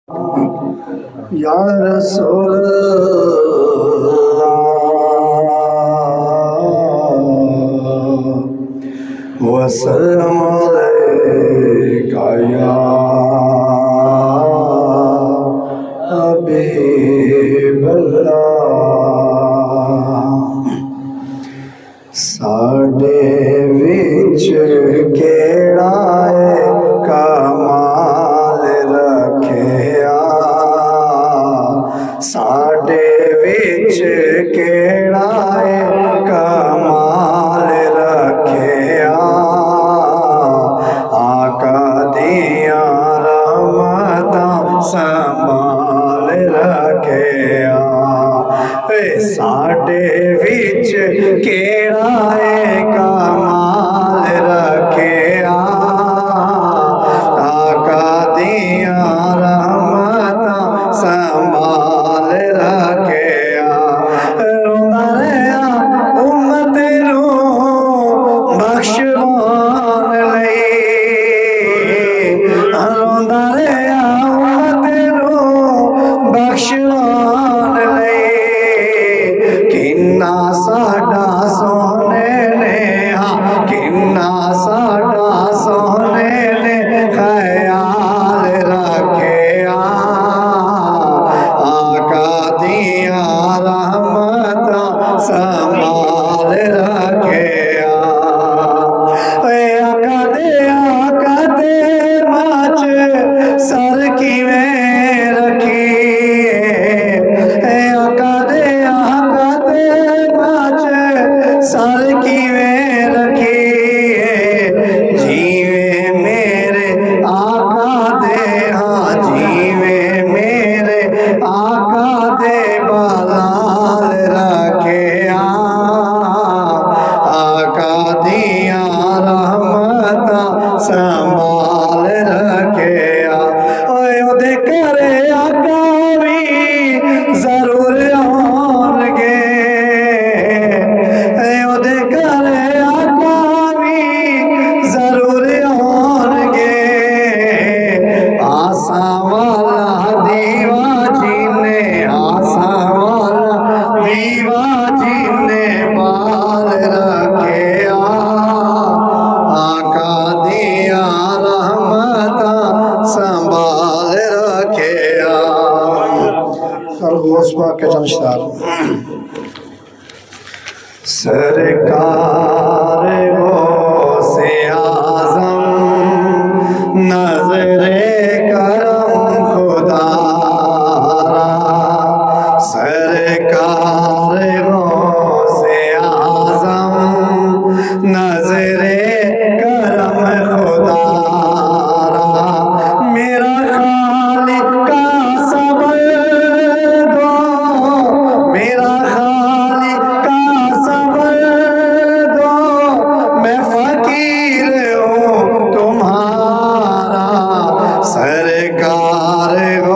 या रसूल अल्लाह वसल्लम अलैका या हबीबल्लाह। साडे विच केड़ा है कमाल रखिया, साडे विच केड़ा है कमाल रखिया। आका दिया रहमतां संभाल रखिया, साडे विच केड़ा है कमाल रखिया। आका दिया रहमतां संभाल रखिया। रोंदा रहा उम्मत नूं बख्शवान लई, रोंदा रहा उम्मत नूं बख्शवान लई। किन्ना साडा सोने ने किन्ना साडा सोने ने ख्याल रखिया। आका दिया रहमतां संभाल रखिया। आका दे माच सर किवें रखी, आका दे माच सर किवें रखी। जीवे मेरे आका दे जीवे मेरे आका दे बालाल रखिया। आका दिया रहमतां संभाल रखिया। ओदे घरे आका भी जरूर आउणगे, ओदे घरे आका भी जरूर आउणगे। आसा वाला दीवा जीने, आसा वाला दीवा जीने बाल रखिया। आका दिया रहमतां संभाल रखिया। खरगोश पाक के चंदशार सरकार गौसे आज़म नज़रे करम खुदा, सरकार गौसे आज़म नज़रे करम खुदा। मेरा खालिक का सबर दो, मेरा खालिक का सबर दो। मैं फकीर हूँ तुम्हारा, सरकार हो